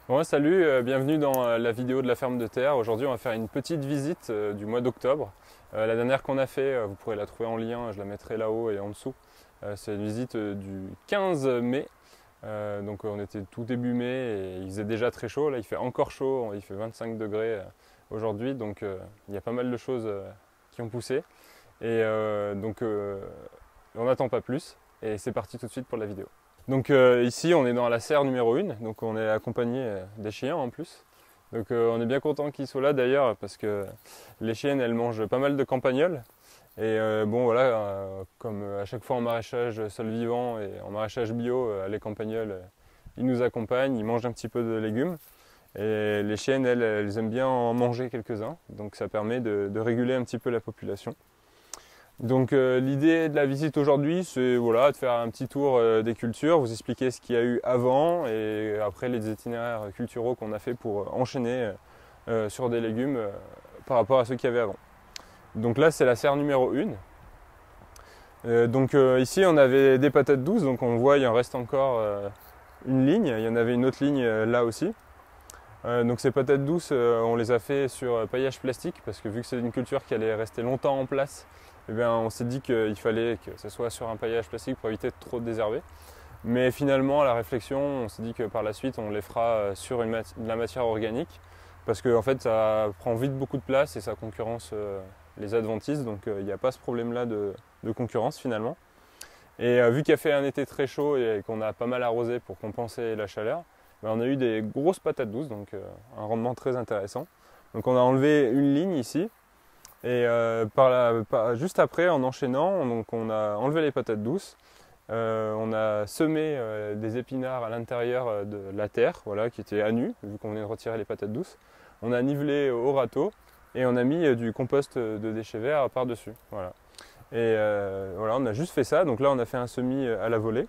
Bon, salut, bienvenue dans la vidéo de la ferme de terre. Aujourd'hui, on va faire une petite visite du mois d'octobre. La dernière qu'on a fait, vous pourrez la trouver en lien, je la mettrai là-haut et en dessous. C'est une visite du 15 mai. Donc on était tout début mai et il faisait déjà très chaud. Là, il fait encore chaud, il fait 25 degrés aujourd'hui. Donc il y a pas mal de choses qui ont poussé. Et on n'attend pas plus. Et c'est parti tout de suite pour la vidéo. Donc ici on est dans la serre numéro 1, donc on est accompagné des chiens en plus. Donc on est bien content qu'ils soient là d'ailleurs parce que les chiennes elles mangent pas mal de campagnols. Et bon voilà, comme à chaque fois en maraîchage sol vivant et en maraîchage bio, les campagnols ils nous accompagnent, ils mangent un petit peu de légumes. Et les chiennes elles aiment bien en manger quelques-uns, donc ça permet de réguler un petit peu la population. Donc l'idée de la visite aujourd'hui, c'est voilà, de faire un petit tour des cultures, vous expliquer ce qu'il y a eu avant et après les itinéraires culturaux qu'on a fait pour enchaîner sur des légumes par rapport à ceux qu'il y avait avant. Donc là c'est la serre numéro 1. Ici on avait des patates douces, donc on voit il en reste encore une ligne, il y en avait une autre ligne là aussi. Donc ces patates douces, on les a fait sur paillage plastique parce que vu que c'est une culture qui allait rester longtemps en place, eh bien, on s'est dit qu'il fallait que ce soit sur un paillage plastique pour éviter de trop désherber. Mais finalement, à la réflexion, on s'est dit que par la suite, on les fera sur de la matière organique parce que en fait, ça prend vite beaucoup de place et ça concurrence les adventices, donc il n'y a pas ce problème-là de concurrence finalement. Et vu qu'il a fait un été très chaud et qu'on a pas mal arrosé pour compenser la chaleur, ben, on a eu des grosses patates douces, donc un rendement très intéressant. Donc on a enlevé une ligne ici, et juste après, en enchaînant, donc on a enlevé les patates douces, on a semé des épinards à l'intérieur de la terre, voilà, qui était à nu, vu qu'on venait de retirer les patates douces. On a nivelé au râteau et on a mis du compost de déchets verts par-dessus. Voilà. Et voilà, on a juste fait ça. Donc là, on a fait un semis à la volée.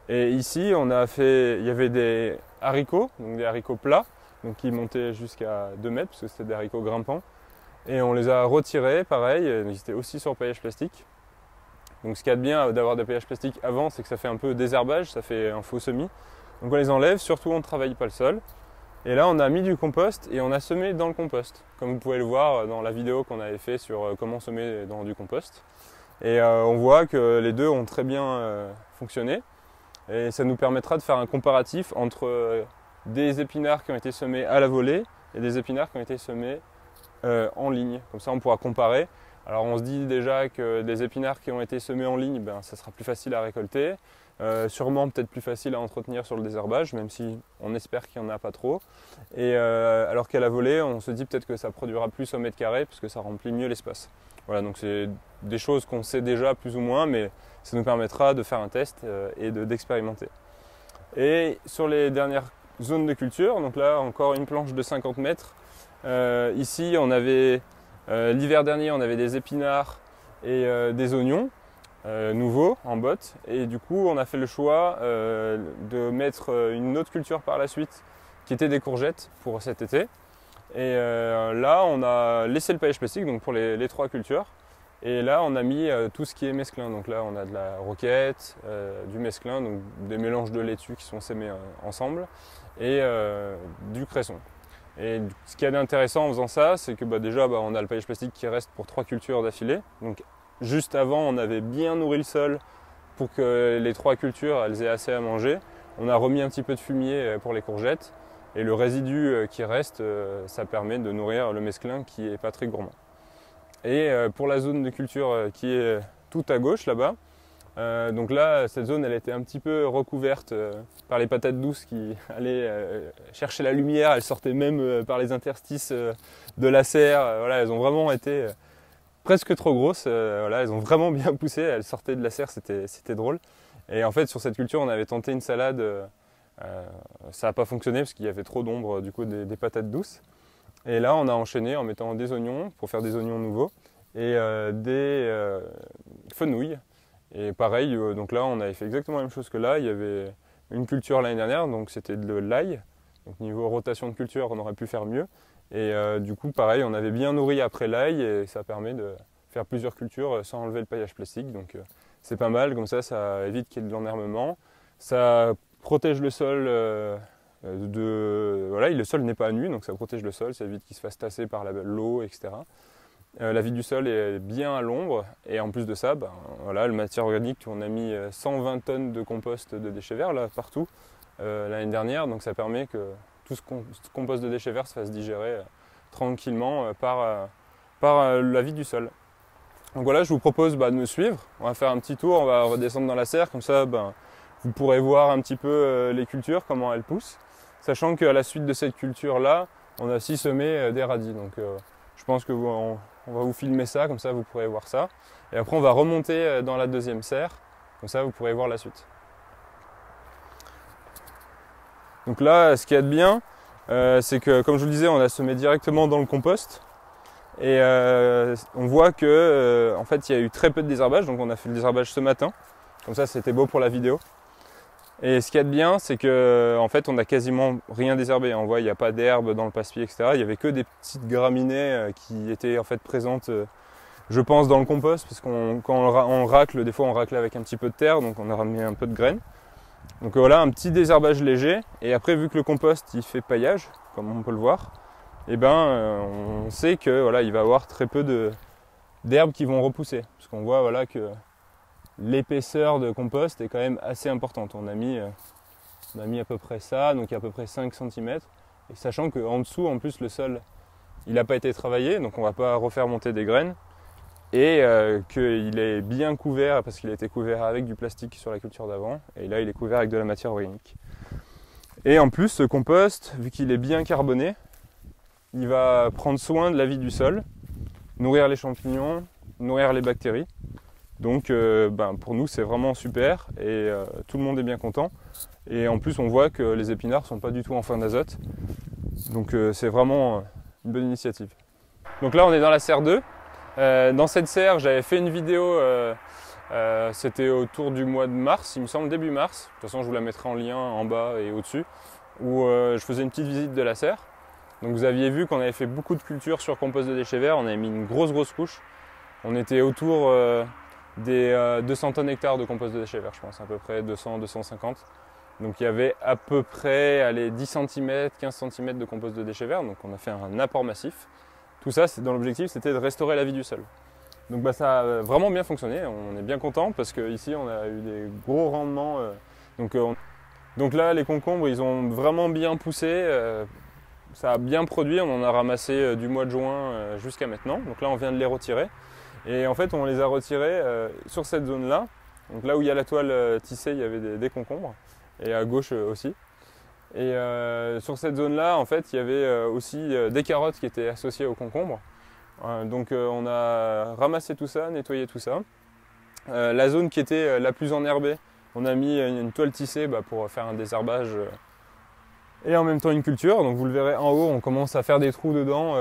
Et ici, il y avait des haricots, donc des haricots plats, donc qui montaient jusqu'à 2 mètres, parce que c'était des haricots grimpants. Et on les a retirés, pareil, ils étaient aussi sur paillage plastique. Donc ce qu'il y a de bien d'avoir des paillages plastiques avant, c'est que ça fait un peu désherbage, ça fait un faux semis. Donc on les enlève, surtout on ne travaille pas le sol. Et là on a mis du compost et on a semé dans le compost, comme vous pouvez le voir dans la vidéo qu'on avait fait sur comment semer dans du compost. Et on voit que les deux ont très bien fonctionné. Et ça nous permettra de faire un comparatif entre des épinards qui ont été semés à la volée et des épinards qui ont été semés en ligne. Comme ça, on pourra comparer. Alors, on se dit déjà que des épinards qui ont été semés en ligne, ben, ça sera plus facile à récolter. Sûrement peut-être plus facile à entretenir sur le désherbage, même si on espère qu'il n'y en a pas trop. Et alors qu'à la volée, on se dit peut-être que ça produira plus au mètre carré, parce que ça remplit mieux l'espace. Voilà, donc c'est des choses qu'on sait déjà plus ou moins, mais ça nous permettra de faire un test et d'expérimenter. Et sur les dernières zones de culture, donc là encore une planche de 50 mètres. Ici, on avait l'hiver dernier, on avait des épinards et des oignons nouveaux en botte. Et du coup, on a fait le choix de mettre une autre culture par la suite, qui était des courgettes pour cet été. Et là, on a laissé le paillage plastique donc pour les trois cultures. Et là, on a mis tout ce qui est mesclun. Donc là, on a de la roquette, du mesclun, donc des mélanges de laitue qui sont sémés ensemble, et du cresson. Et ce qu'il y a d'intéressant en faisant ça, c'est que déjà, on a le paillage plastique qui reste pour trois cultures d'affilée. Donc juste avant, on avait bien nourri le sol pour que les trois cultures elles aient assez à manger. On a remis un petit peu de fumier pour les courgettes. Et le résidu qui reste, ça permet de nourrir le mesclin qui n'est pas très gourmand. Et pour la zone de culture qui est tout à gauche là-bas, donc là, cette zone, elle était un petit peu recouverte par les patates douces qui allaient chercher la lumière. Elles sortaient même par les interstices de la serre. Voilà, elles ont vraiment été presque trop grosses. Voilà, elles ont vraiment bien poussé. Elles sortaient de la serre, c'était drôle. Et en fait, sur cette culture, on avait tenté une salade. Ça n'a pas fonctionné parce qu'il y avait trop d'ombre du coup des patates douces. Et là, on a enchaîné en mettant des oignons pour faire des oignons nouveaux et des fenouilles. Et pareil, donc là, on avait fait exactement la même chose que là. Il y avait une culture l'année dernière, donc c'était de l'ail. Donc niveau rotation de culture, on aurait pu faire mieux. Et du coup, pareil, on avait bien nourri après l'ail et ça permet de faire plusieurs cultures sans enlever le paillage plastique. Donc c'est pas mal, comme ça évite qu'il y ait de l'enherbement. Ça protège le sol Voilà, le sol n'est pas nu, donc ça protège le sol, ça évite qu'il se fasse tasser par l'eau, etc. La vie du sol est bien à l'ombre, et en plus de ça, voilà, la matière organique, on a mis 120 tonnes de compost de déchets verts là, partout l'année dernière, donc ça permet que tout ce compost de déchets verts se fasse digérer tranquillement par la vie du sol. Donc voilà, je vous propose de me suivre, on va faire un petit tour, on va redescendre dans la serre, comme ça vous pourrez voir un petit peu les cultures, comment elles poussent, sachant qu'à la suite de cette culture-là, on a aussi semé des radis. Donc je pense que on va vous filmer ça, comme ça vous pourrez voir ça. Et après on va remonter dans la deuxième serre, comme ça vous pourrez voir la suite. Donc là, ce qu'il y a de bien, c'est que comme je vous le disais, on a semé directement dans le compost. Et on voit que en fait il y a eu très peu de désherbage, donc on a fait le désherbage ce matin. Comme ça c'était beau pour la vidéo. Et ce qu'il y a de bien, c'est que en fait on n'a quasiment rien désherbé. On voit il n'y a pas d'herbe dans le passe-pied, etc. Il n'y avait que des petites graminées qui étaient en fait présentes, je pense, dans le compost, parce quand on racle, des fois on racle avec un petit peu de terre, donc on a ramené un peu de graines. Donc voilà, un petit désherbage léger. Et après, vu que le compost il fait paillage, comme on peut le voir, et on sait que voilà, il va y avoir très peu d'herbes qui vont repousser, parce qu'on voit voilà que l'épaisseur de compost est quand même assez importante. On a mis à peu près ça, donc il y a à peu près 5 cm. Et sachant qu'en dessous, en plus, le sol, il n'a pas été travaillé, donc on ne va pas refaire monter des graines. Et qu'il est bien couvert, parce qu'il a été couvert avec du plastique sur la culture d'avant. Et là, il est couvert avec de la matière organique. Et en plus, ce compost, vu qu'il est bien carboné, il va prendre soin de la vie du sol, nourrir les champignons, nourrir les bactéries. Donc pour nous c'est vraiment super et tout le monde est bien content. Et en plus on voit que les épinards ne sont pas du tout en fin d'azote. Donc c'est vraiment une bonne initiative. Donc là on est dans la serre 2. Dans cette serre j'avais fait une vidéo, c'était autour du mois de mars, il me semble début mars. De toute façon je vous la mettrai en lien en bas et au-dessus. Où je faisais une petite visite de la serre. Donc vous aviez vu qu'on avait fait beaucoup de cultures sur compost de déchets verts. On avait mis une grosse couche. On était autour des 200 tonnes hectares de compost de déchets verts, je pense, à peu près 200-250. Donc il y avait à peu près 10 cm, 15 cm de compost de déchets verts, donc on a fait un apport massif. Tout ça, dans l'objectif, c'était de restaurer la vie du sol. Donc ça a vraiment bien fonctionné, on est bien content parce qu'ici on a eu des gros rendements. Donc là, les concombres, ils ont vraiment bien poussé, ça a bien produit, on en a ramassé du mois de juin jusqu'à maintenant. Donc là, on vient de les retirer. Et en fait, on les a retirés sur cette zone-là. Donc là où il y a la toile tissée, il y avait des concombres. Et à gauche aussi. Et sur cette zone-là, en fait, il y avait aussi des carottes qui étaient associées aux concombres. Donc on a ramassé tout ça, nettoyé tout ça. La zone qui était la plus enherbée, on a mis une toile tissée pour faire un désherbage et en même temps une culture. Donc vous le verrez en haut, on commence à faire des trous dedans.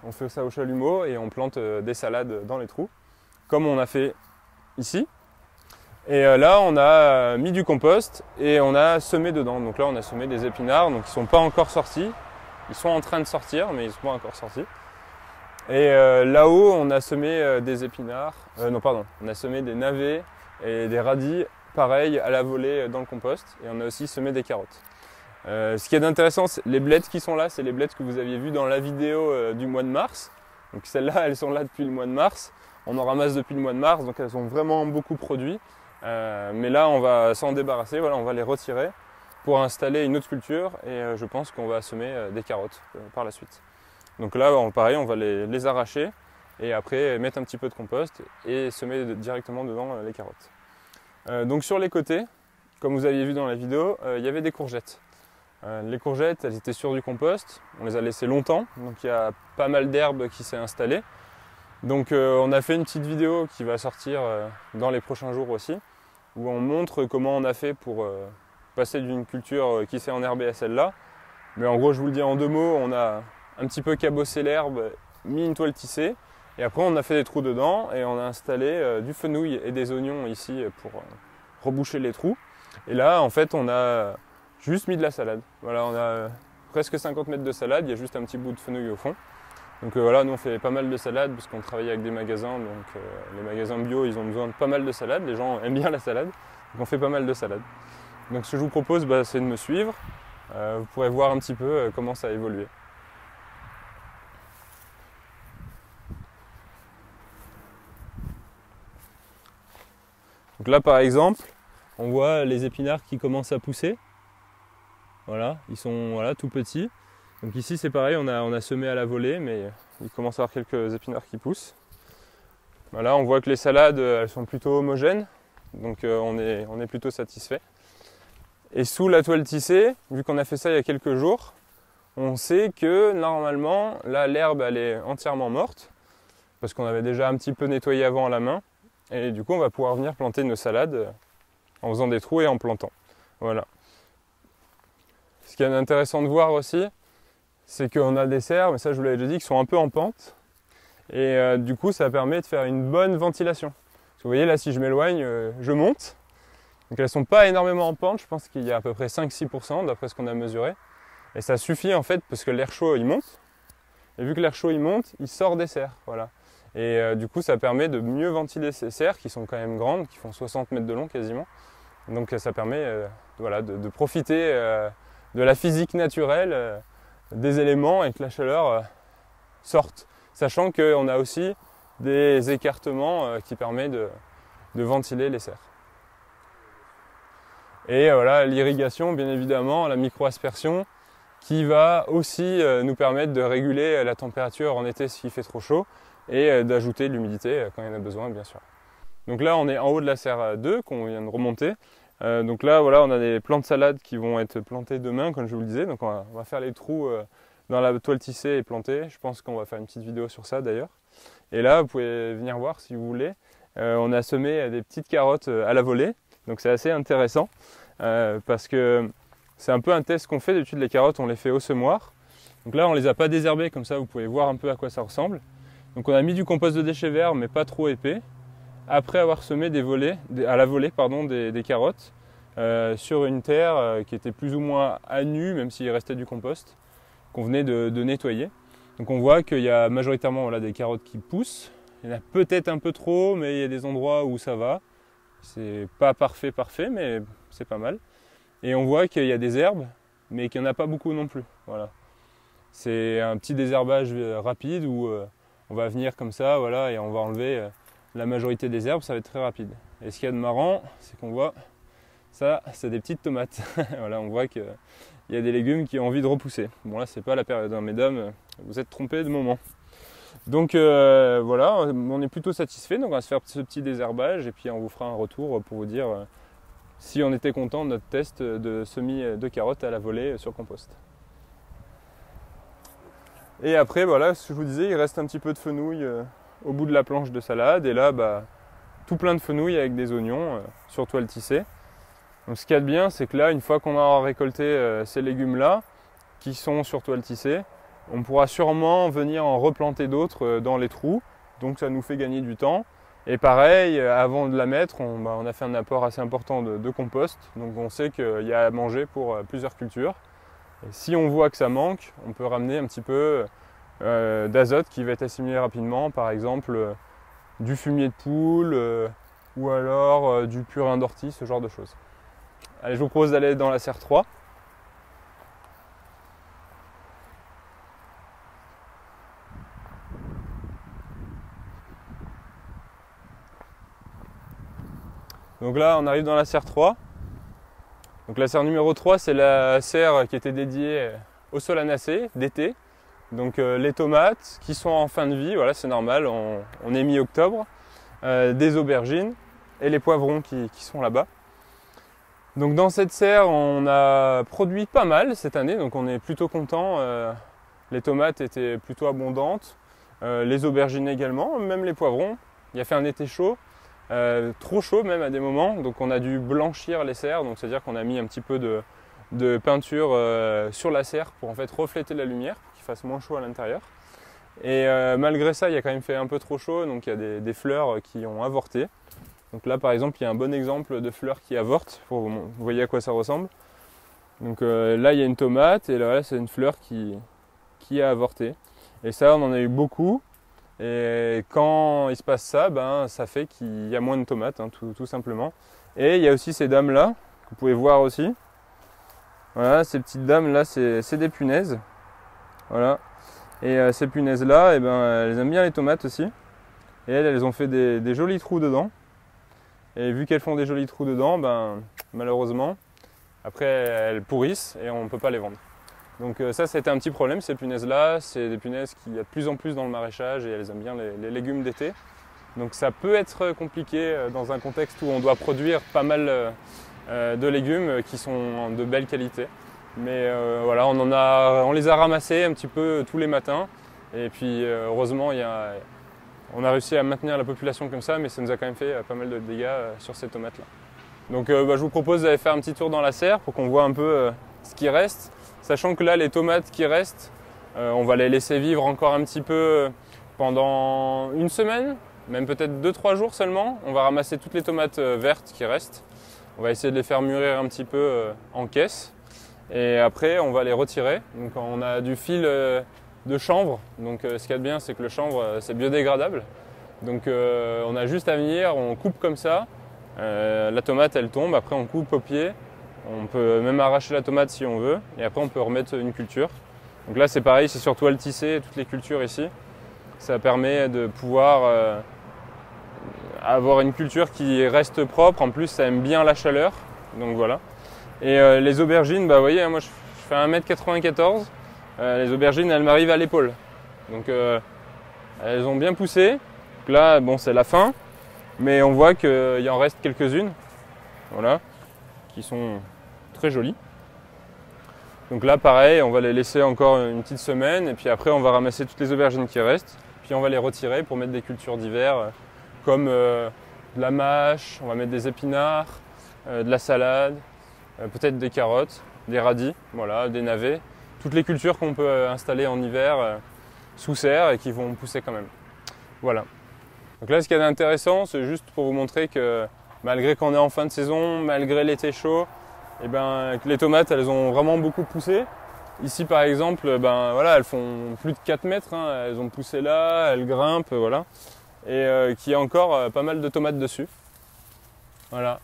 On fait ça au chalumeau et on plante des salades dans les trous, comme on a fait ici. Et là, on a mis du compost et on a semé dedans. Donc là, on a semé des épinards, donc ils ne sont pas encore sortis. Ils sont en train de sortir, mais ils ne sont pas encore sortis. Et là-haut, on a semé des épinards, on a semé des navets et des radis, pareil, à la volée dans le compost. Et on a aussi semé des carottes. Ce qui est intéressant, les blettes qui sont là, c'est les blettes que vous aviez vues dans la vidéo du mois de mars. Donc celles-là, elles sont là depuis le mois de mars. On en ramasse depuis le mois de mars, donc elles ont vraiment beaucoup produit. Mais là, on va s'en débarrasser, voilà, on va les retirer pour installer une autre culture et je pense qu'on va semer des carottes par la suite. Donc là, pareil, on va les arracher et après mettre un petit peu de compost et semer directement dedans les carottes. Donc sur les côtés, comme vous aviez vu dans la vidéo, il y avait des courgettes. Les courgettes, elles étaient sur du compost, on les a laissées longtemps, donc il y a pas mal d'herbe qui s'est installée. Donc on a fait une petite vidéo qui va sortir dans les prochains jours aussi, où on montre comment on a fait pour passer d'une culture qui s'est enherbée à celle-là. Mais en gros, je vous le dis en 2 mots, on a un petit peu cabossé l'herbe, mis une toile tissée, et après on a fait des trous dedans et on a installé du fenouil et des oignons ici pour reboucher les trous. Et là, en fait, on a juste mis de la salade. Voilà, on a presque 50 mètres de salade, il y a juste un petit bout de fenouil au fond. Donc voilà, nous on fait pas mal de salade parce qu'on travaille avec des magasins, donc les magasins bio ils ont besoin de pas mal de salade, les gens aiment bien la salade, donc on fait pas mal de salade. Donc ce que je vous propose c'est de me suivre Vous pourrez voir un petit peu comment ça a évolué. Donc là par exemple, on voit les épinards qui commencent à pousser. Voilà, ils sont voilà, tout petits. Donc ici c'est pareil, on a semé à la volée, mais il commence à y avoir quelques épinards qui poussent. Voilà, on voit que les salades elles sont plutôt homogènes, donc on est plutôt satisfait. Et sous la toile tissée, vu qu'on a fait ça il y a quelques jours, on sait que normalement là l'herbe elle est entièrement morte, parce qu'on avait déjà un petit peu nettoyé avant à la main. Et du coup, on va pouvoir venir planter nos salades en faisant des trous et en plantant. Voilà. Ce qui est intéressant de voir aussi, c'est qu'on a des serres, mais ça je vous l'avais déjà dit, qui sont un peu en pente. Et du coup, ça permet de faire une bonne ventilation. Parce que vous voyez là, si je m'éloigne, je monte. Donc elles ne sont pas énormément en pente, je pense qu'il y a à peu près 5-6% d'après ce qu'on a mesuré. Et ça suffit en fait parce que l'air chaud il monte. Et vu que l'air chaud il monte, il sort des serres. Voilà. Et du coup, ça permet de mieux ventiler ces serres qui sont quand même grandes, qui font 60 mètres de long quasiment. Donc ça permet voilà, de profiter de la physique naturelle des éléments et que la chaleur sorte. Sachant qu'on a aussi des écartements qui permettent de ventiler les serres. Et voilà, l'irrigation, bien évidemment, la micro-aspersion, qui va aussi nous permettre de réguler la température en été s'il fait trop chaud, et d'ajouter de l'humidité quand il y en a besoin, bien sûr. Donc là, on est en haut de la serre 2 qu'on vient de remonter. Donc là, voilà, on a des plants de salade qui vont être plantés demain, comme je vous le disais. Donc on va faire les trous dans la toile tissée et planter. Je pense qu'on va faire une petite vidéo sur ça d'ailleurs. Et là, vous pouvez venir voir si vous voulez. On a semé des petites carottes à la volée. Donc c'est assez intéressant parce que c'est un peu un test qu'on fait. D'habitude, les carottes, on les fait au semoir. Donc là, on ne les a pas désherbées, comme ça vous pouvez voir un peu à quoi ça ressemble. Donc on a mis du compost de déchets verts mais pas trop épais, après avoir semé à la volée des carottes sur une terre qui était plus ou moins à nu, même s'il restait du compost, qu'on venait de nettoyer. Donc on voit qu'il y a majoritairement voilà, des carottes qui poussent, il y en a peut-être un peu trop, mais il y a des endroits où ça va. C'est pas parfait, mais c'est pas mal. Et on voit qu'il y a des herbes, mais qu'il n'y en a pas beaucoup non plus. Voilà. C'est un petit désherbage rapide où on va venir comme ça, voilà, et on va enlever la majorité des herbes, ça va être très rapide. Et ce qu'il y a de marrant, c'est qu'on voit, ça, c'est des petites tomates. Voilà, on voit qu'il y a des légumes qui ont envie de repousser. Bon là, c'est pas la période, hein, mesdames, vous êtes trompés de moment. Donc voilà, on est plutôt satisfait, donc on va se faire ce petit désherbage et puis on vous fera un retour pour vous dire si on était content de notre test de semis de carottes à la volée sur compost. Et après, voilà, ce que je vous disais, il reste un petit peu de fenouil au bout de la planche de salade. Et là, tout plein de fenouil avec des oignons sur toile tissée. Donc ce qu'il y a de bien, c'est que là, une fois qu'on a récolté ces légumes-là, qui sont sur toile tissée, on pourra sûrement venir en replanter d'autres dans les trous. Donc ça nous fait gagner du temps. Et pareil, avant de la mettre, on a fait un apport assez important de compost. Donc on sait qu'il y a à manger pour plusieurs cultures. Et si on voit que ça manque, on peut ramener un petit peu d'azote qui va être assimilé rapidement, par exemple du fumier de poule ou alors du purin d'ortie, ce genre de choses. Allez, je vous propose d'aller dans la serre 3. Donc là, on arrive dans la serre 3. Donc la serre numéro 3, c'est la serre qui était dédiée aux solanacées d'été. Donc les tomates qui sont en fin de vie, voilà, c'est normal, on est mi-octobre. Des aubergines et les poivrons qui sont là-bas. Donc dans cette serre, on a produit pas mal cette année, donc on est plutôt content. Les tomates étaient plutôt abondantes, les aubergines également, même les poivrons. Il a fait un été chaud. Trop chaud même à des moments, donc on a dû blanchir les serres, donc c'est-à-dire qu'on a mis un petit peu de peinture sur la serre pour en fait refléter la lumière, pour qu'il fasse moins chaud à l'intérieur. Et malgré ça, il a quand même fait un peu trop chaud, donc il y a des fleurs qui ont avorté. Donc là par exemple, il y a un bon exemple de fleurs qui avortent, vous voyez à quoi ça ressemble. Donc là il y a une tomate, et là c'est une fleur qui a avorté. Et ça on en a eu beaucoup. Et quand il se passe ça, ça fait qu'il y a moins de tomates, hein, tout simplement. Et il y a aussi ces dames-là, que vous pouvez voir aussi. Voilà, ces petites dames là, c'est des punaises. Voilà. Et ces punaises là, eh ben, elles aiment bien les tomates aussi. Et elles ont fait des jolis trous dedans. Et vu qu'elles font des jolis trous dedans, ben, malheureusement, après elles pourrissent et on ne peut pas les vendre. Donc ça, c'était un petit problème, ces punaises-là. C'est des punaises qu'il y a de plus en plus dans le maraîchage et elles aiment bien les légumes d'été. Donc ça peut être compliqué dans un contexte où on doit produire pas mal de légumes qui sont de belle qualité. Mais voilà, on les a ramassés un petit peu tous les matins. Et puis heureusement, on a réussi à maintenir la population comme ça, mais ça nous a quand même fait pas mal de dégâts sur ces tomates-là. Donc je vous propose d'aller faire un petit tour dans la serre pour qu'on voit un peu ce qui reste. Sachant que là, les tomates qui restent, on va les laisser vivre encore un petit peu pendant une semaine, même peut-être 2-3 jours seulement. On va ramasser toutes les tomates vertes qui restent. On va essayer de les faire mûrir un petit peu en caisse. Et après, on va les retirer. Donc on a du fil de chanvre. Donc ce qu'il y a de bien, c'est que le chanvre, c'est biodégradable. Donc on a juste à venir, on coupe comme ça. La tomate, elle tombe. Après, on coupe au pied. On peut même arracher la tomate si on veut. Et après, on peut remettre une culture. Donc là, c'est pareil, c'est sur toile tissée, toutes les cultures ici. Ça permet de pouvoir avoir une culture qui reste propre. En plus, ça aime bien la chaleur. Donc voilà. Et les aubergines, bah, vous voyez, moi je fais 1m94. Les aubergines, elles m'arrivent à l'épaule. Donc elles ont bien poussé. Donc là, bon, c'est la fin. Mais on voit qu'il en reste quelques-unes. Voilà. Qui sont très jolies. Donc là, pareil, on va les laisser encore une petite semaine. Et puis après, on va ramasser toutes les aubergines qui restent. Puis on va les retirer pour mettre des cultures d'hiver. Comme de la mâche, on va mettre des épinards, de la salade. Peut-être des carottes, des radis, voilà, des navets, toutes les cultures qu'on peut installer en hiver sous serre et qui vont pousser quand même. Voilà. Donc là, ce qu'il y a d'intéressant, c'est juste pour vous montrer que malgré qu'on est en fin de saison, malgré l'été chaud, eh ben, les tomates, elles ont vraiment beaucoup poussé. Ici, par exemple, ben, voilà, elles font plus de 4 mètres, hein, elles ont poussé là, elles grimpent, voilà. Et qu'il y a encore pas mal de tomates dessus. Voilà.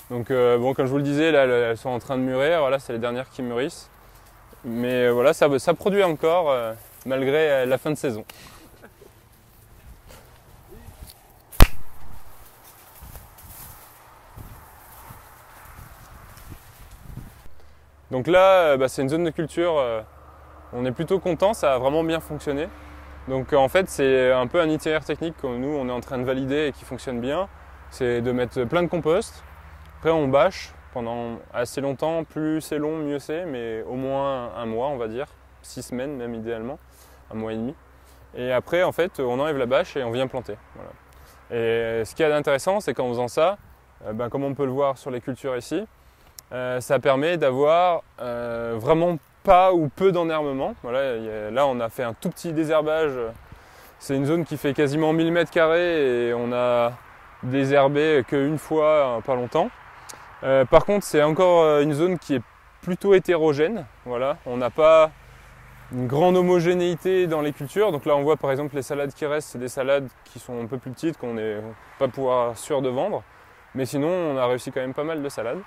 Donc bon, comme je vous le disais, là, elles sont en train de mûrir, voilà, c'est les dernières qui mûrissent. Mais voilà, ça produit encore malgré la fin de saison. Donc là, c'est une zone de culture, on est plutôt content, ça a vraiment bien fonctionné. Donc en fait, c'est un peu un itinéraire technique que nous, on est en train de valider et qui fonctionne bien. C'est de mettre plein de compost. Après, on bâche pendant assez longtemps. Plus c'est long, mieux c'est, mais au moins un mois, on va dire. 6 semaines, même idéalement. 1 mois et demi. Et après, en fait, on enlève la bâche et on vient planter. Voilà. Et ce qui est intéressant, c'est qu'en faisant ça, comme on peut le voir sur les cultures ici, ça permet d'avoir vraiment pas ou peu d'enherbement. Voilà, là, on a fait un tout petit désherbage. C'est une zone qui fait quasiment 1000 m² et on a désherbé qu'une fois, pas longtemps. Par contre, c'est encore une zone qui est plutôt hétérogène. Voilà, on n'a pas une grande homogénéité dans les cultures. Donc là, on voit par exemple les salades qui restent, c'est des salades qui sont un peu plus petites, qu'on n'est pas pouvoir sûr de vendre. Mais sinon, on a réussi quand même pas mal de salades.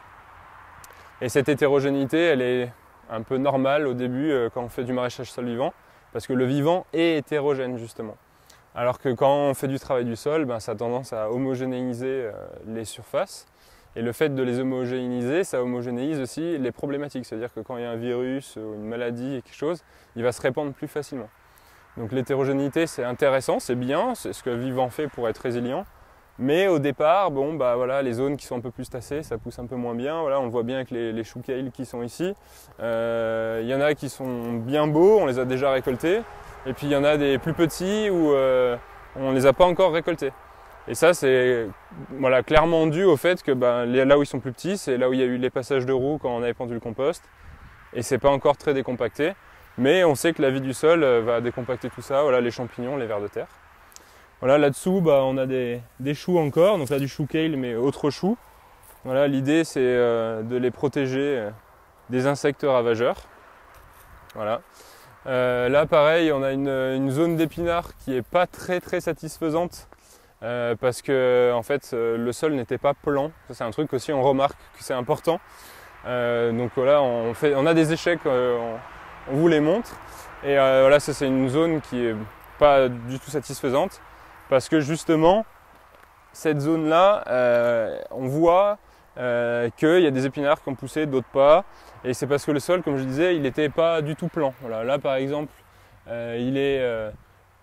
Et cette hétérogénéité, elle est un peu normale au début quand on fait du maraîchage sol vivant, parce que le vivant est hétérogène justement. Alors que quand on fait du travail du sol, ça a tendance à homogénéiser les surfaces. Et le fait de les homogénéiser, ça homogénéise aussi les problématiques. C'est-à-dire que quand il y a un virus ou une maladie, quelque chose, il va se répandre plus facilement. Donc l'hétérogénéité, c'est intéressant, c'est bien, c'est ce que le vivant fait pour être résilient. Mais au départ, voilà, les zones qui sont un peu plus tassées, ça pousse un peu moins bien. Voilà, on le voit bien avec les choux kale qui sont ici. Il y en a qui sont bien beaux, on les a déjà récoltés. Et puis il y en a des plus petits où on ne les a pas encore récoltés. Et ça, c'est voilà, clairement dû au fait que là où ils sont plus petits, c'est là où il y a eu les passages de roues quand on avait pendu le compost. Et c'est pas encore très décompacté. Mais on sait que la vie du sol va décompacter tout ça, voilà, les champignons, les vers de terre. Voilà, là-dessous, on a des choux encore, donc là du chou kale, mais autres choux. Voilà, l'idée c'est de les protéger des insectes ravageurs. Voilà. Là, pareil, on a une zone d'épinards qui n'est pas très satisfaisante parce que en fait, le sol n'était pas plan. Ça, c'est un truc aussi, on remarque que c'est important. Donc voilà, on a des échecs, on vous les montre. Et voilà, ça c'est une zone qui est pas du tout satisfaisante parce que justement, cette zone-là, on voit qu'il y a des épinards qui ont poussé, d'autres pas. Et c'est parce que le sol, comme je disais, il n'était pas du tout plan. Voilà, là par exemple, il est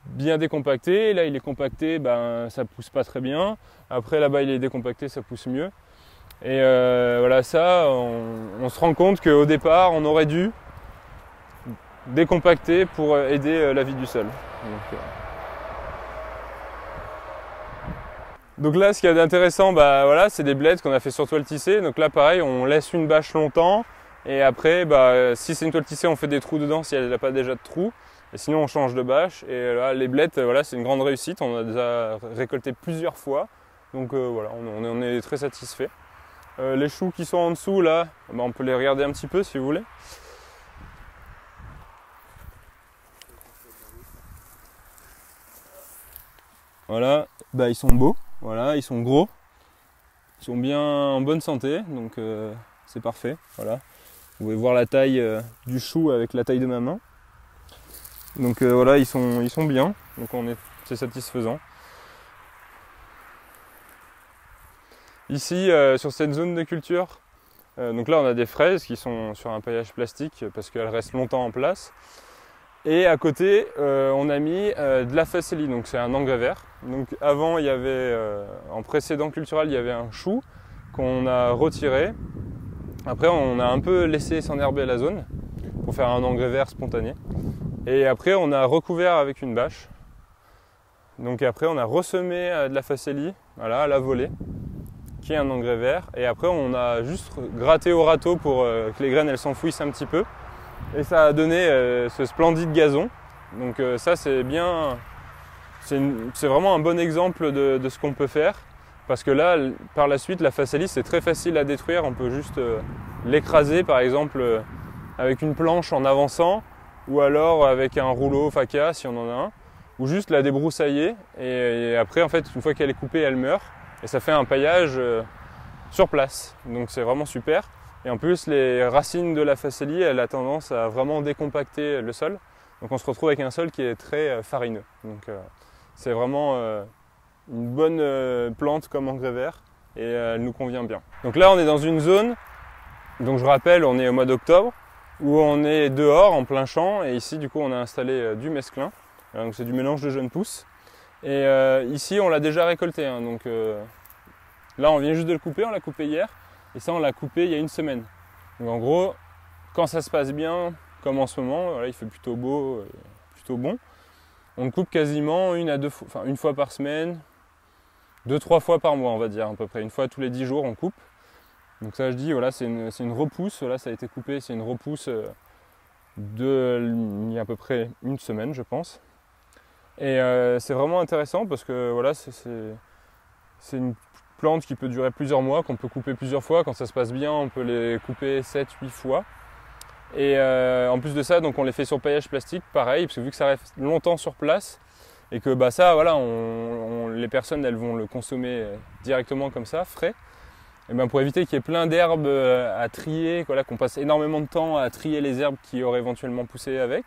bien décompacté. Là il est compacté, ben, ça pousse pas très bien. Après là-bas il est décompacté, ça pousse mieux. Et voilà, ça, on se rend compte qu'au départ, on aurait dû décompacter pour aider la vie du sol. Donc là, ce qu'il y a d'intéressant, bah, voilà, c'est des bleds qu'on a fait sur toile tissée. Donc là, pareil, on laisse une bâche longtemps. Et après, bah, si c'est une toile tissée, on fait des trous dedans si elle n'a pas déjà de trous. Et sinon, on change de bâche. Et là, les bleds, voilà, c'est une grande réussite. On a déjà récolté plusieurs fois. Donc voilà, on est très satisfait. Les choux qui sont en dessous, là, bah, on peut les regarder un petit peu si vous voulez. Voilà, bah, ils sont beaux. Voilà, ils sont gros, ils sont bien en bonne santé, donc c'est parfait. Voilà. Vous pouvez voir la taille du chou avec la taille de ma main. Donc voilà, ils sont bien, donc c'est satisfaisant. Ici, sur cette zone de culture, donc là on a des fraises qui sont sur un paillage plastique parce qu'elles restent longtemps en place. Et à côté, on a mis de la facélie, donc c'est un engrais vert. Donc avant, il y avait, en précédent cultural, il y avait un chou qu'on a retiré. Après, on a un peu laissé s'enherber la zone pour faire un engrais vert spontané. Et après, on a recouvert avec une bâche. Donc après, on a ressemé de la facélie, voilà, à la volée, qui est un engrais vert. Et après, on a juste gratté au râteau pour que les graines elles s'enfouissent un petit peu. Et ça a donné ce splendide gazon. Donc ça c'est bien, c'est vraiment un bon exemple de ce qu'on peut faire. Parce que là, par la suite, la facélie c'est très facile à détruire. On peut juste l'écraser par exemple avec une planche en avançant. Ou alors avec un rouleau faca si on en a un. Ou juste la débroussailler. Et après en fait, une fois qu'elle est coupée, elle meurt. Et ça fait un paillage sur place. Donc c'est vraiment super. Et en plus, les racines de la facélie, elle a tendance à vraiment décompacter le sol. Donc on se retrouve avec un sol qui est très farineux. Donc c'est vraiment une bonne plante comme engrais vert et elle nous convient bien. Donc là, on est dans une zone, donc je rappelle, on est au mois d'octobre, où on est dehors en plein champ. Et ici, du coup, on a installé du mesclin. Donc c'est du mélange de jeunes pousses. Et ici, on l'a déjà récolté. Hein, donc là, on vient juste de le couper, on l'a coupé hier. Et ça, on l'a coupé il y a une semaine. Donc en gros, quand ça se passe bien, comme en ce moment, voilà, il fait plutôt beau, plutôt bon, on le coupe quasiment une fois par semaine, 2-3 fois par mois, on va dire à peu près. Une fois tous les 10 jours, on coupe. Donc ça, je dis, voilà, c'est une repousse. Là, ça a été coupé, c'est une repousse il y a à peu près une semaine, je pense. Et c'est vraiment intéressant parce que voilà, c'est une plante qui peut durer plusieurs mois, qu'on peut couper plusieurs fois. Quand ça se passe bien, on peut les couper 7-8 fois. Et en plus de ça, donc on les fait sur paillage plastique, pareil, parce que vu que ça reste longtemps sur place, et que bah, ça, voilà, les personnes elles vont le consommer directement comme ça, frais, et ben pour éviter qu'il y ait plein d'herbes à trier, voilà, qu'on passe énormément de temps à trier les herbes qui auraient éventuellement poussé avec,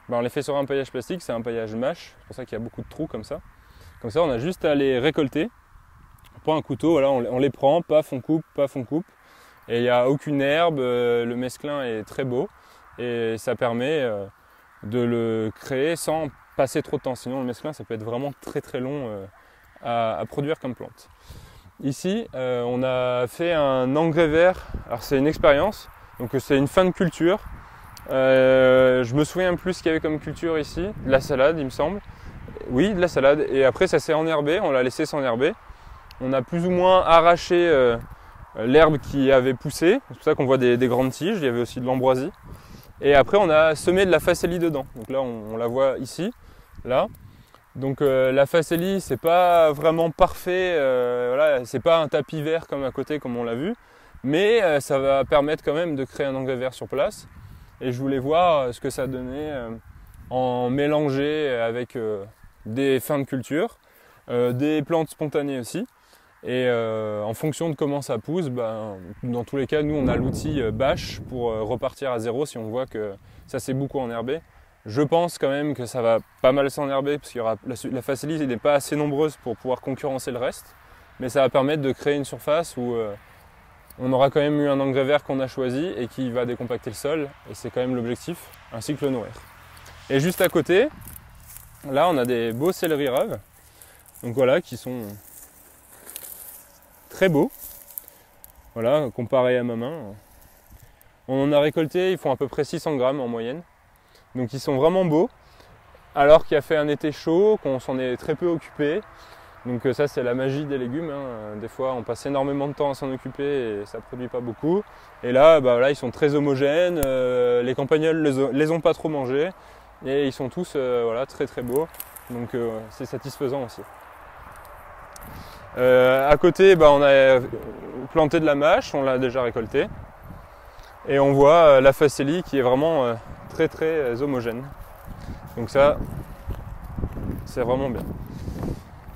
ben on les fait sur un paillage plastique, c'est un paillage mâche, c'est pour ça qu'il y a beaucoup de trous comme ça. Comme ça, on a juste à les récolter. On prend un couteau, voilà, on les prend, paf, on coupe, paf, on coupe. Et il n'y a aucune herbe, le mesclin est très beau. Et ça permet de le créer sans passer trop de temps. Sinon, le mesclin, ça peut être vraiment très très long à produire comme plante. Ici, on a fait un engrais vert. Alors c'est une expérience, donc c'est une fin de culture. Je me souviens plus ce qu'il y avait comme culture ici, de la salade il me semble. Oui, de la salade. Et après ça s'est enherbé, on l'a laissé s'enherber. On a plus ou moins arraché l'herbe qui avait poussé. C'est pour ça qu'on voit des grandes tiges, il y avait aussi de l'ambroisie. Et après on a semé de la facélie dedans. Donc là on la voit ici, là. Donc la facélie c'est pas vraiment parfait, voilà, c'est pas un tapis vert comme à côté comme on l'a vu. Mais ça va permettre quand même de créer un engrais vert sur place. Et je voulais voir ce que ça donnait en mélangé avec des fins de culture, des plantes spontanées aussi. Et en fonction de comment ça pousse, dans tous les cas, nous on a l'outil bâche pour repartir à zéro si on voit que ça s'est beaucoup enherbé. Je pense quand même que ça va pas mal s'enherber parce qu'il y aura la facilité n'est pas assez nombreuse pour pouvoir concurrencer le reste, mais ça va permettre de créer une surface où on aura quand même eu un engrais vert qu'on a choisi et qui va décompacter le sol, et c'est quand même l'objectif, ainsi que le nourrir. Et juste à côté, là on a des beaux céleri raves, donc voilà, qui sont très beaux, voilà, comparé à ma main. On en a récolté, ils font à peu près 600 grammes en moyenne, donc ils sont vraiment beaux, alors qu'il a fait un été chaud, qu'on s'en est très peu occupé. Donc ça c'est la magie des légumes, hein. Des fois on passe énormément de temps à s'en occuper et ça ne produit pas beaucoup. Et là, là ils sont très homogènes, les campagnols les ont pas trop mangés et ils sont tous voilà, très très beaux, donc c'est satisfaisant aussi. À côté on a planté de la mâche, on l'a déjà récoltée. Et on voit la facélie qui est vraiment très très homogène. Donc ça c'est vraiment bien.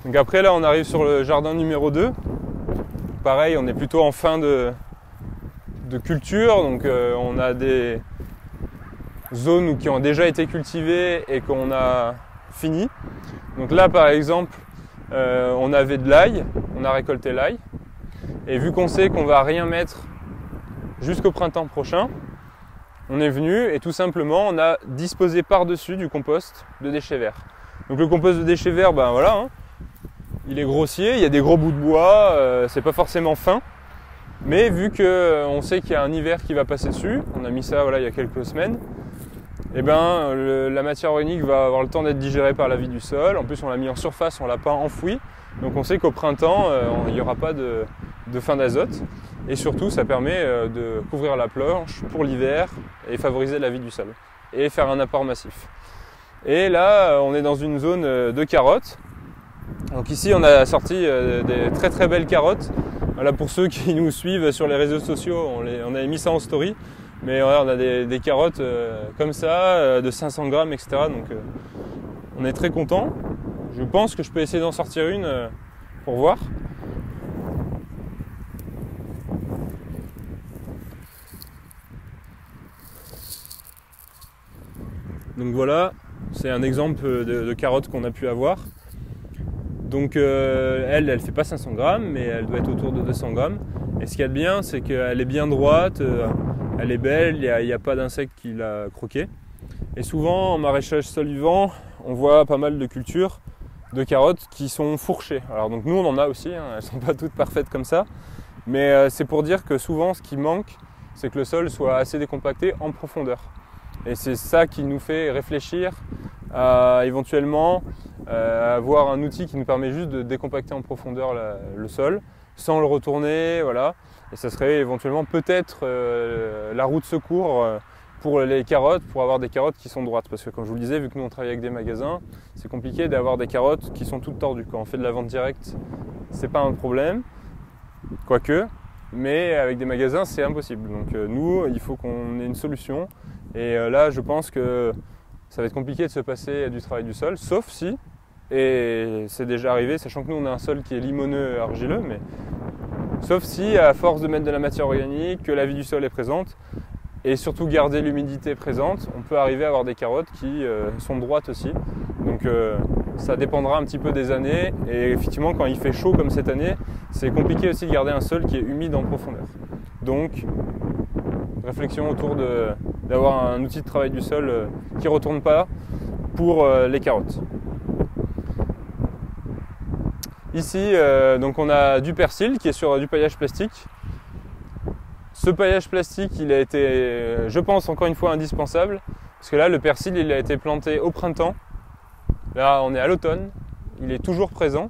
Donc après là on arrive sur le jardin numéro 2. Pareil, on est plutôt en fin de culture, donc on a des zones qui ont déjà été cultivées et qu'on a fini. Donc là par exemple on avait de l'ail, on a récolté l'ail, et vu qu'on sait qu'on va rien mettre jusqu'au printemps prochain, on est venu et tout simplement on a disposé par-dessus du compost de déchets verts. Donc le compost de déchets verts, voilà, hein, il est grossier, il y a des gros bouts de bois, c'est pas forcément fin, mais vu qu'on sait qu'il y a un hiver qui va passer dessus, on a mis ça il y a quelques semaines, et la matière organique va avoir le temps d'être digérée par la vie du sol. En plus on l'a mis en surface, on l'a pas enfoui, donc on sait qu'au printemps il n'y aura pas de fin d'azote, et surtout ça permet de couvrir la planche pour l'hiver et favoriser la vie du sol et faire un apport massif. Et là on est dans une zone de carottes. Donc ici on a sorti des très très belles carottes. Voilà, pour ceux qui nous suivent sur les réseaux sociaux, on avait mis ça en story. Mais voilà, on a des carottes comme ça, de 500 grammes, etc. Donc on est très content. Je pense que je peux essayer d'en sortir une pour voir. Donc voilà, c'est un exemple de carotte qu'on a pu avoir. Donc elle fait pas 500 grammes, mais elle doit être autour de 200 grammes. Et ce qu'il y a de bien, c'est qu'elle est bien droite, elle est belle, il n'y a pas d'insectes qui l'a croquée. Et souvent en maraîchage sol vivant, on voit pas mal de cultures de carottes qui sont fourchées. Alors donc nous on en a aussi, hein, elles ne sont pas toutes parfaites comme ça. Mais c'est pour dire que souvent ce qui manque, c'est que le sol soit assez décompacté en profondeur. Et c'est ça qui nous fait réfléchir à éventuellement avoir un outil qui nous permet juste de décompacter en profondeur le sol sans le retourner, voilà. Et ça serait éventuellement peut-être la roue de secours pour les carottes, pour avoir des carottes qui sont droites. Parce que comme je vous le disais, vu que nous on travaille avec des magasins, c'est compliqué d'avoir des carottes qui sont toutes tordues. Quand on fait de la vente directe, c'est pas un problème, quoique, mais avec des magasins c'est impossible. Donc nous, il faut qu'on ait une solution. Et là, je pense que ça va être compliqué de se passer du travail du sol, sauf si, et c'est déjà arrivé, sachant que nous on a un sol qui est limoneux, argileux, mais sauf si à force de mettre de la matière organique, que la vie du sol est présente, et surtout garder l'humidité présente, on peut arriver à avoir des carottes qui sont droites aussi. Donc ça dépendra un petit peu des années, et effectivement quand il fait chaud comme cette année, c'est compliqué aussi de garder un sol qui est humide en profondeur. Donc réflexion autour d'avoir un outil de travail du sol qui ne retourne pas pour les carottes. Ici, donc on a du persil qui est sur du paillage plastique. Ce paillage plastique, il a été, je pense, encore une fois indispensable, parce que là, le persil, il a été planté au printemps. Là, on est à l'automne, il est toujours présent.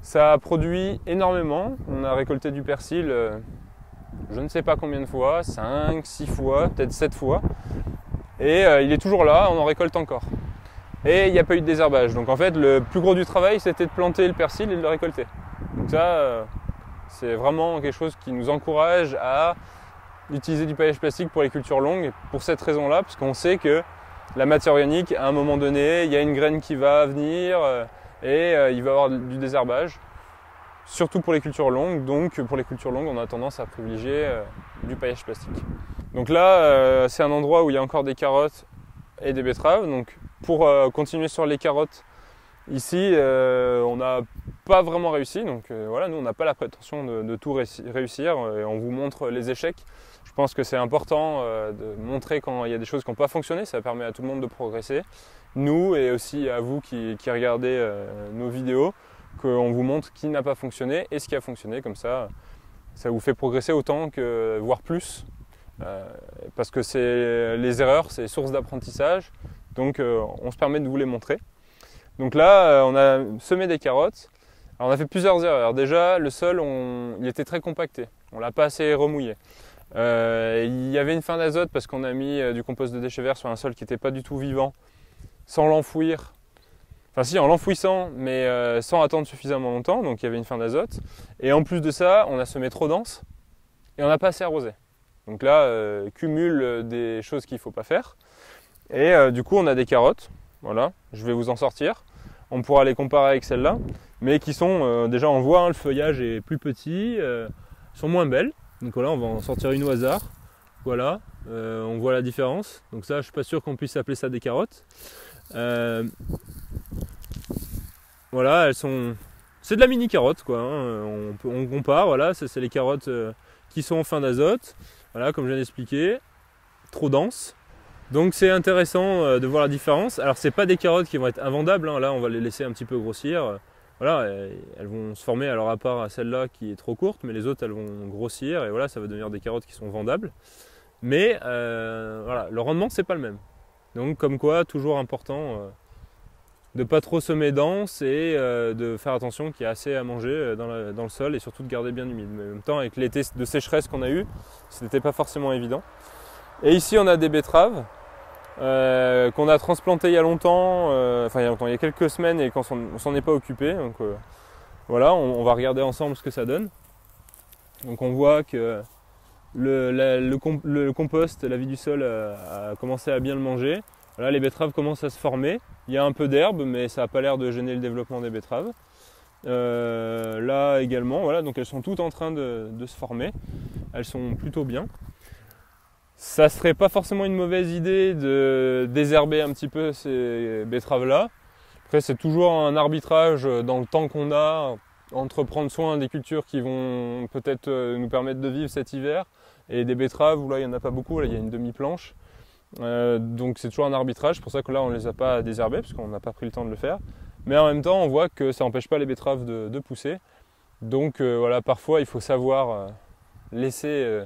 Ça a produit énormément. On a récolté du persil, je ne sais pas combien de fois, 5, 6 fois, peut-être 7 fois. Et il est toujours là, on en récolte encore. Et il n'y a pas eu de désherbage. Donc en fait, le plus gros du travail, c'était de planter le persil et de le récolter. Donc ça, c'est vraiment quelque chose qui nous encourage à utiliser du paillage plastique pour les cultures longues. Pour cette raison-là, parce qu'on sait que la matière organique, à un moment donné, il y a une graine qui va venir et il va y avoir du désherbage. surtout pour les cultures longues. Donc pour les cultures longues, on a tendance à privilégier du paillage plastique. Donc là, c'est un endroit où il y a encore des carottes et des betteraves. Donc pour continuer sur les carottes, ici, on n'a pas vraiment réussi. Donc voilà, nous, on n'a pas la prétention de tout réussir. On vous montre les échecs. Je pense que c'est important de montrer quand il y a des choses qui n'ont pas fonctionné. Ça permet à tout le monde de progresser. Nous et aussi à vous qui regardez nos vidéos, qu'on vous montre ce qui n'a pas fonctionné et ce qui a fonctionné. Comme ça, ça vous fait progresser autant que, voire plus. Parce que les erreurs, c'est source d'apprentissage. Donc on se permet de vous les montrer. Donc là, on a semé des carottes. Alors, on a fait plusieurs erreurs. Déjà, le sol, il était très compacté. On ne l'a pas assez remouillé. Il y avait une fin d'azote parce qu'on a mis du compost de déchets verts sur un sol qui n'était pas du tout vivant, sans l'enfouir. Enfin si, en l'enfouissant, mais sans attendre suffisamment longtemps. Donc il y avait une fin d'azote. Et en plus de ça, on a semé trop dense et on n'a pas assez arrosé. Donc là, cumul des choses qu'il ne faut pas faire. Et du coup, on a des carottes. Voilà, je vais vous en sortir. On pourra les comparer avec celles-là, mais qui sont, déjà on voit, hein, le feuillage est plus petit, sont moins belles. Donc voilà, on va en sortir une au hasard. Voilà, on voit la différence. Donc ça, je suis pas sûr qu'on puisse appeler ça des carottes. Voilà, elles sont... C'est de la mini carotte quoi, hein. On compare, voilà, c'est les carottes qui sont en fin d'azote. Voilà, comme je viens d'expliquer, trop denses. Donc c'est intéressant de voir la différence. Alors c'est pas des carottes qui vont être invendables, hein. Là on va les laisser un petit peu grossir. Voilà, elles vont se former, alors à part à celle-là qui est trop courte, mais les autres elles vont grossir et voilà, ça va devenir des carottes qui sont vendables. Mais voilà, le rendement c'est pas le même. Donc comme quoi, toujours important de pas trop semer dense et de faire attention qu'il y a assez à manger dans le sol et surtout de garder bien humide. Mais en même temps, avec l'été de sécheresse qu'on a eu, ce n'était pas forcément évident. Et ici on a des betteraves qu'on a transplantées il y a longtemps, il y a quelques semaines et qu'on s'en est pas occupé. Donc voilà, on va regarder ensemble ce que ça donne. Donc on voit que le compost, la vie du sol a commencé à bien le manger. Voilà, les betteraves commencent à se former. Il y a un peu d'herbe, mais ça n'a pas l'air de gêner le développement des betteraves. Là également, voilà, donc elles sont toutes en train de se former. Elles sont plutôt bien. Ça serait pas forcément une mauvaise idée de désherber un petit peu ces betteraves-là. Après, c'est toujours un arbitrage dans le temps qu'on a entre prendre soin des cultures qui vont peut-être nous permettre de vivre cet hiver et des betteraves où là il n'y en a pas beaucoup, là il y a une demi-planche. Donc c'est toujours un arbitrage, c'est pour ça que là on ne les a pas désherbés parce qu'on n'a pas pris le temps de le faire. Mais en même temps, on voit que ça n'empêche pas les betteraves de pousser. Donc voilà, parfois il faut savoir laisser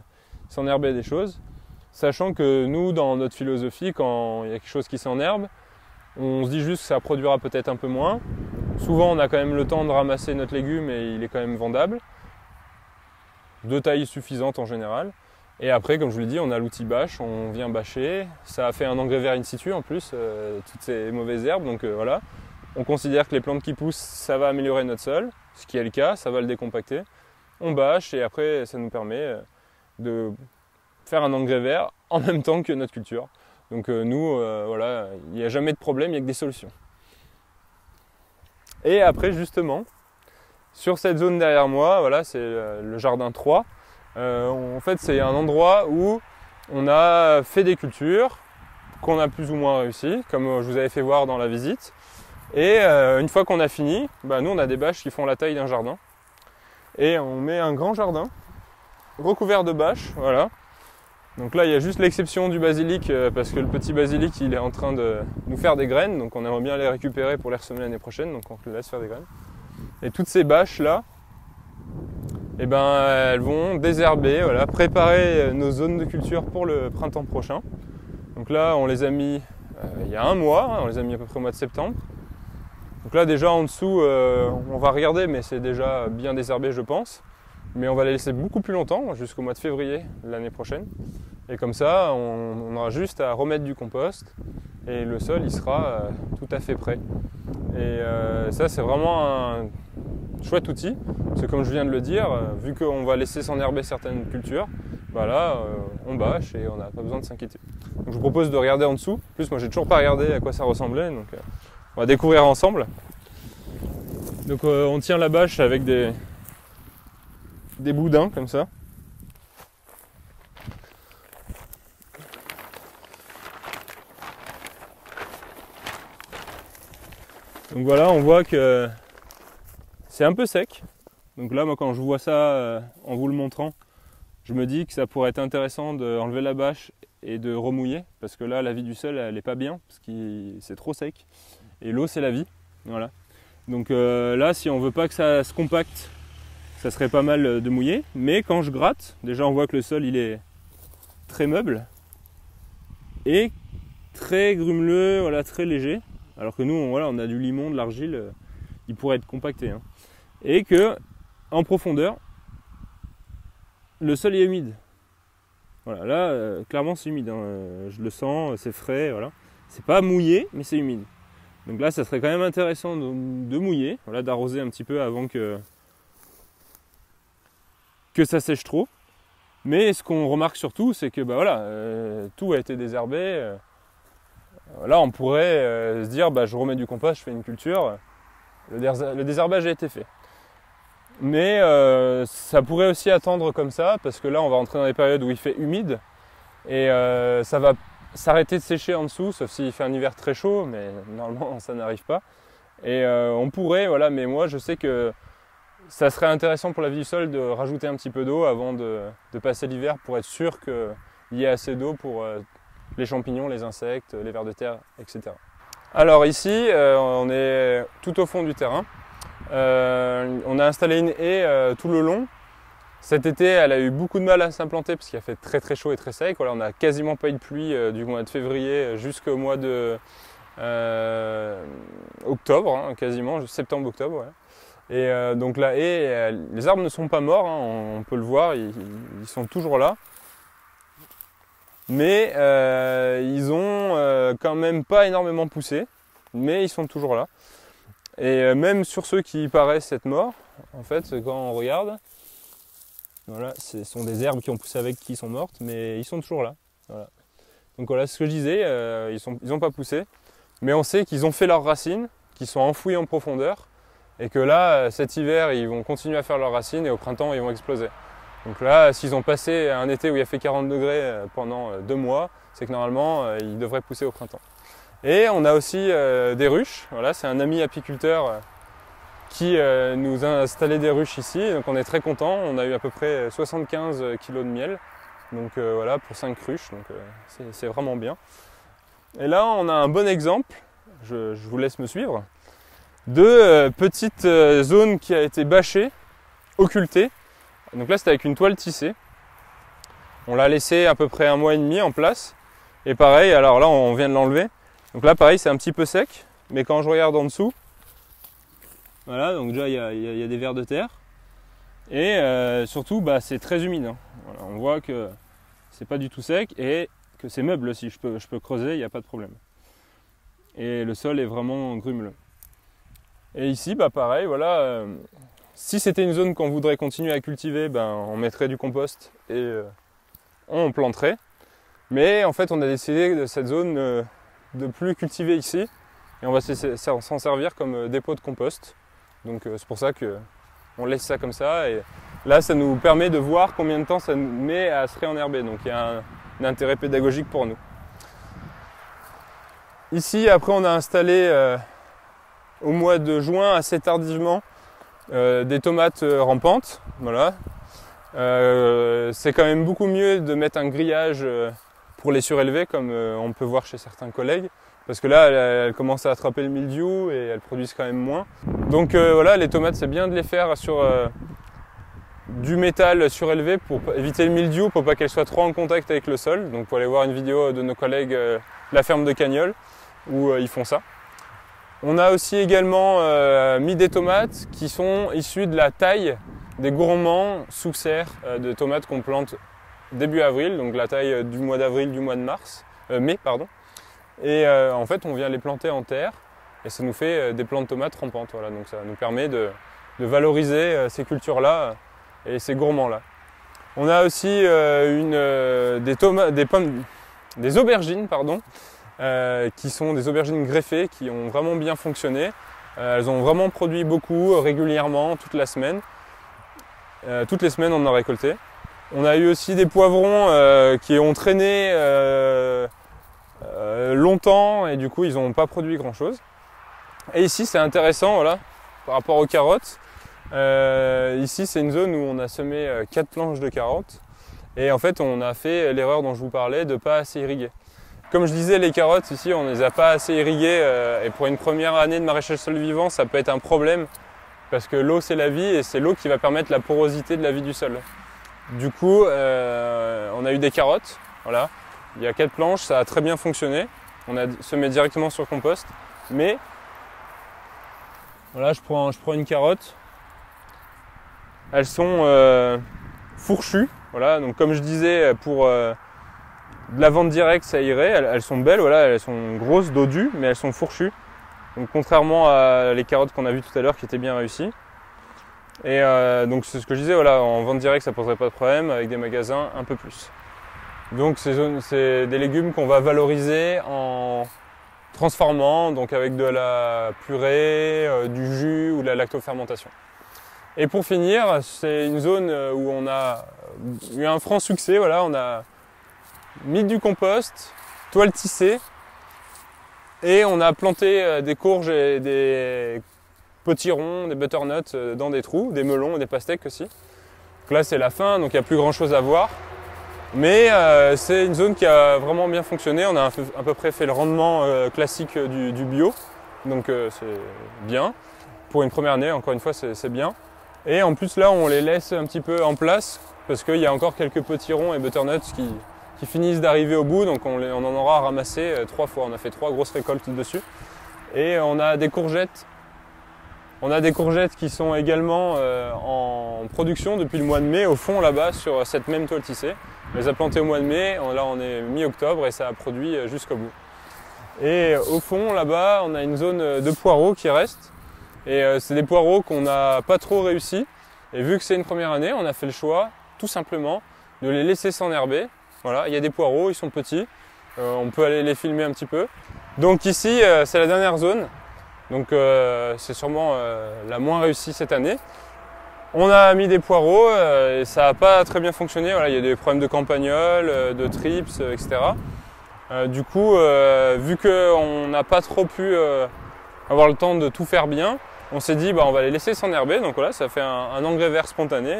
s'enherber des choses. Sachant que nous, dans notre philosophie, quand il y a quelque chose qui s'enherbe, on se dit juste que ça produira peut-être un peu moins. Souvent, on a quand même le temps de ramasser notre légume et il est quand même vendable. De taille suffisante en général. Et après, comme je vous l'ai dit, on a l'outil bâche, on vient bâcher. Ça a fait un engrais vert in situ en plus, toutes ces mauvaises herbes. Donc voilà, on considère que les plantes qui poussent, ça va améliorer notre sol. Ce qui est le cas, ça va le décompacter. On bâche et après, ça nous permet de faire un engrais vert en même temps que notre culture. Donc nous, voilà, il n'y a jamais de problème, il n'y a que des solutions. Et après justement, sur cette zone derrière moi, voilà, c'est le jardin 3. En fait, c'est un endroit où on a fait des cultures qu'on a plus ou moins réussi, comme je vous avais fait voir dans la visite. Et une fois qu'on a fini, nous on a des bâches qui font la taille d'un jardin. Et on met un grand jardin recouvert de bâches, voilà. Donc là, il y a juste l'exception du basilic parce que le petit basilic, il est en train de nous faire des graines. Donc on aimerait bien les récupérer pour les ressemer l'année prochaine. Donc on le laisse faire des graines. Et toutes ces bâches là, elles vont désherber, voilà, préparer nos zones de culture pour le printemps prochain. Donc là, on les a mis il y a un mois. On les a mis à peu près au mois de septembre. Donc là, déjà en dessous, on va regarder, mais c'est déjà bien désherbé, je pense. Mais on va les laisser beaucoup plus longtemps, jusqu'au mois de février l'année prochaine. Et comme ça, on aura juste à remettre du compost et le sol il sera tout à fait prêt. Et ça, c'est vraiment un chouette outil, parce que comme je viens de le dire, vu qu'on va laisser s'enherber certaines cultures, on bâche et on n'a pas besoin de s'inquiéter. Donc je vous propose de regarder en dessous. En plus, moi j'ai toujours pas regardé à quoi ça ressemblait, donc on va découvrir ensemble. Donc on tient la bâche avec des des boudins comme ça. Donc voilà, on voit que c'est un peu sec. Donc là, moi quand je vois ça en vous le montrant, je me dis que ça pourrait être intéressant d'enlever la bâche et de remouiller, parce que là la vie du sol elle n'est pas bien, parce que c'est trop sec. Et l'eau c'est la vie. Voilà. Donc là, si on veut pas que ça se compacte, ça serait pas mal de mouiller. Mais quand je gratte, déjà on voit que le sol il est très meuble et très grumeleux, voilà, très léger. Alors que nous, on a du limon, de l'argile, il pourrait être compacté. Hein. Et que en profondeur, le sol est humide. Voilà, là, clairement c'est humide. Hein. Je le sens, c'est frais, voilà. C'est pas mouillé, mais c'est humide. Donc là, ça serait quand même intéressant de mouiller, voilà, d'arroser un petit peu avant que ça sèche trop. Mais ce qu'on remarque surtout, c'est que bah, voilà, tout a été désherbé. Là, on pourrait se dire, bah, je remets du compost, je fais une culture. Le désherbage a été fait. Mais ça pourrait aussi attendre comme ça, parce que là, on va rentrer dans des périodes où il fait humide. Et ça va s'arrêter de sécher en dessous, sauf s'il fait un hiver très chaud, mais normalement, ça n'arrive pas. Et on pourrait, voilà, mais moi, je sais que ça serait intéressant pour la vie du sol de rajouter un petit peu d'eau avant de passer l'hiver pour être sûr qu'il y ait assez d'eau pour les champignons, les insectes, les vers de terre, etc. Alors ici, on est tout au fond du terrain. On a installé une haie tout le long. Cet été, elle a eu beaucoup de mal à s'implanter parce qu'il a fait très très chaud et très sec. Voilà, on n'a quasiment pas eu de pluie du mois de février jusqu'au mois de octobre, hein, quasiment, septembre-octobre. Ouais. Et donc la haie, les arbres ne sont pas morts, hein, on peut le voir, ils sont toujours là. Mais ils ont quand même pas énormément poussé, mais ils sont toujours là. Et même sur ceux qui paraissent être morts, en fait, quand on regarde, voilà, ce sont des herbes qui ont poussé avec qui sont mortes, mais ils sont toujours là. Voilà. Donc voilà, ce que je disais, ils n'ont pas poussé, mais on sait qu'ils ont fait leurs racines, qu'ils sont enfouis en profondeur, et que là, cet hiver, ils vont continuer à faire leurs racines, et au printemps, ils vont exploser. Donc là, s'ils ont passé un été où il a fait 40 degrés pendant 2 mois, c'est que normalement, ils devraient pousser au printemps. Et on a aussi des ruches. Voilà, c'est un ami apiculteur qui nous a installé des ruches ici. Donc on est très content. On a eu à peu près 75 kg de miel. Donc voilà, pour 5 ruches. Donc c'est vraiment bien. Et là, on a un bon exemple, je vous laisse me suivre, de petite zone qui a été bâchée, occultée. Donc là, c'était avec une toile tissée. On l'a laissé à peu près 1 mois et demi en place. Et pareil, alors là, on vient de l'enlever. Donc là, pareil, c'est un petit peu sec. Mais quand je regarde en dessous, voilà, donc déjà, il y a des vers de terre. Et surtout, bah, c'est très humide. Hein. Voilà, on voit que c'est pas du tout sec et que c'est meuble aussi. Je peux creuser, il n'y a pas de problème. Et le sol est vraiment grumeleux. Et ici, bah, pareil, voilà. Si c'était une zone qu'on voudrait continuer à cultiver, ben, on mettrait du compost et on planterait. Mais en fait, on a décidé de cette zone de plus cultiver ici. Et on va s'en servir comme dépôt de compost. Donc c'est pour ça qu'on laisse ça comme ça. Et là, ça nous permet de voir combien de temps ça nous met à se réenherber. Donc il y a un intérêt pédagogique pour nous. Ici, après, on a installé au mois de juin, assez tardivement, des tomates rampantes. Voilà. C'est quand même beaucoup mieux de mettre un grillage pour les surélever, comme on peut voir chez certains collègues. Parce que là, elles commencent à attraper le mildiou et elles produisent quand même moins. Donc voilà, les tomates, c'est bien de les faire sur du métal surélevé pour éviter le mildiou, pour pas qu'elles soient trop en contact avec le sol. Donc vous pouvez aller voir une vidéo de nos collègues de la ferme de Cagnols où ils font ça. On a aussi également mis des tomates qui sont issues de la taille des gourmands sous serre de tomates qu'on plante début avril, donc la taille du mois d'avril, du mois de mai, pardon. Et en fait, on vient les planter en terre et ça nous fait des plants de tomates rampantes. Voilà, donc ça nous permet de valoriser ces cultures-là et ces gourmands-là. On a aussi des aubergines, pardon, qui sont des aubergines greffées qui ont vraiment bien fonctionné. Elles ont vraiment produit beaucoup, régulièrement, toute la semaine. Toutes les semaines on en a récolté. On a eu aussi des poivrons qui ont traîné longtemps et du coup ils n'ont pas produit grand chose. Et ici c'est intéressant, voilà, par rapport aux carottes. Ici c'est une zone où on a semé 4 planches de carottes et en fait on a fait l'erreur dont je vous parlais de ne pas assez irriguer. Comme je disais, les carottes ici on ne les a pas assez irriguées et pour une première année de maraîchage sol vivant ça peut être un problème parce que l'eau c'est la vie et c'est l'eau qui va permettre la porosité de la vie du sol. Du coup on a eu des carottes, voilà. Il y a 4 planches, ça a très bien fonctionné. On a semé directement sur compost. Mais voilà, je prends une carotte. Elles sont fourchues. Voilà, donc comme je disais, pour de la vente directe, ça irait. Elles sont belles, voilà, elles sont grosses, dodues, mais elles sont fourchues. Donc contrairement à les carottes qu'on a vues tout à l'heure qui étaient bien réussies. Et donc c'est ce que je disais, voilà, en vente directe ça poserait pas de problème, avec des magasins un peu plus. Donc c'est des légumes qu'on va valoriser en transformant, donc avec de la purée, du jus ou de la lactofermentation. Et pour finir, c'est une zone où on a eu un franc succès, voilà, on a mis du compost, toile tissée, et on a planté des courges et des potirons, des butternuts dans des trous, des melons et des pastèques aussi. Donc là c'est la fin, donc il n'y a plus grand chose à voir. Mais c'est une zone qui a vraiment bien fonctionné. On a à peu près fait le rendement classique du bio. Donc c'est bien. Pour une première année, encore une fois, c'est bien. Et en plus là, on les laisse un petit peu en place parce qu'il y a encore quelques potirons et butternuts qui finissent d'arriver au bout. Donc on en aura ramassé 3 fois. On a fait 3 grosses récoltes dessus. Et on a des courgettes. On a des courgettes qui sont également en production depuis le mois de mai au fond là-bas sur cette même toile tissée. On les a plantées au mois de mai, là on est mi-octobre et ça a produit jusqu'au bout. Et au fond là-bas on a une zone de poireaux qui reste. Et c'est des poireaux qu'on n'a pas trop réussi. Et vu que c'est une première année, on a fait le choix tout simplement de les laisser s'enherber. Voilà, il y a des poireaux, ils sont petits. On peut aller les filmer un petit peu. Donc ici c'est la dernière zone. Donc c'est sûrement la moins réussie cette année. On a mis des poireaux et ça n'a pas très bien fonctionné. Voilà, il y a des problèmes de campagnol, de trips, etc. Du coup, vu qu'on n'a pas trop pu avoir le temps de tout faire bien, on s'est dit on va les laisser s'enherber. Donc voilà, ça fait un engrais vert spontané.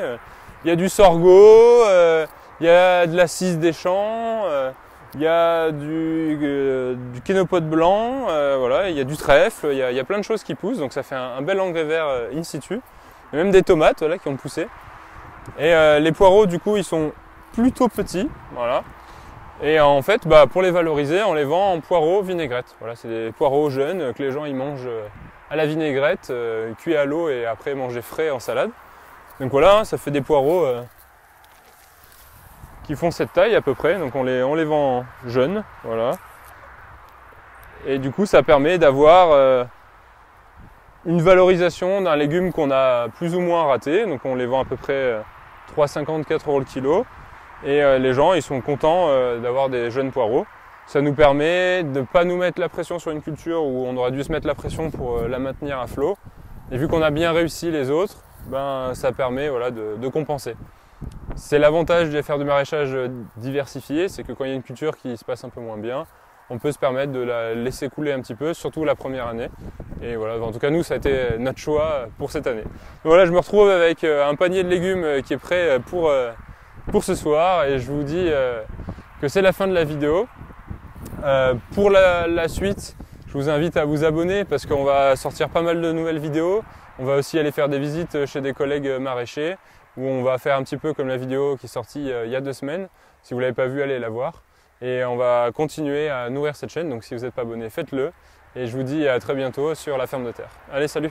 Il y a du sorgho, il y a de la cise des champs, il y a du kénopote blanc, voilà, il y a du trèfle, il y a plein de choses qui poussent. Donc ça fait un bel engrais vert in situ. Il y a même des tomates voilà, qui ont poussé. Et les poireaux, du coup, ils sont plutôt petits. Voilà. Et en fait, pour les valoriser, on les vend en poireaux vinaigrette. Voilà, c'est des poireaux jeunes que les gens ils mangent à la vinaigrette, cuits à l'eau et après mangés frais en salade. Donc voilà, ça fait des poireaux qui font cette taille à peu près. Donc on les vend jeunes. Voilà. Et du coup, ça permet d'avoir une valorisation d'un légume qu'on a plus ou moins raté, donc on les vend à peu près 3,50 4 € le kilo et les gens ils sont contents d'avoir des jeunes poireaux. Ça nous permet de ne pas nous mettre la pression sur une culture où on aurait dû se mettre la pression pour la maintenir à flot. Et vu qu'on a bien réussi les autres, ça permet voilà, de compenser. C'est l'avantage de faire du maraîchage diversifié, c'est que quand il y a une culture qui se passe un peu moins bien, on peut se permettre de la laisser couler un petit peu, surtout la première année. Et voilà, en tout cas nous ça a été notre choix pour cette année. Donc voilà, je me retrouve avec un panier de légumes qui est prêt pour ce soir et je vous dis que c'est la fin de la vidéo. Pour la suite, je vous invite à vous abonner parce qu'on va sortir pas mal de nouvelles vidéos. On va aussi aller faire des visites chez des collègues maraîchers où on va faire un petit peu comme la vidéo qui est sortie il y a 2 semaines. Si vous ne l'avez pas vue, allez la voir. Et on va continuer à nourrir cette chaîne, donc si vous n'êtes pas abonné, faites-le. Et je vous dis à très bientôt sur La Ferme de Terre. Allez, salut!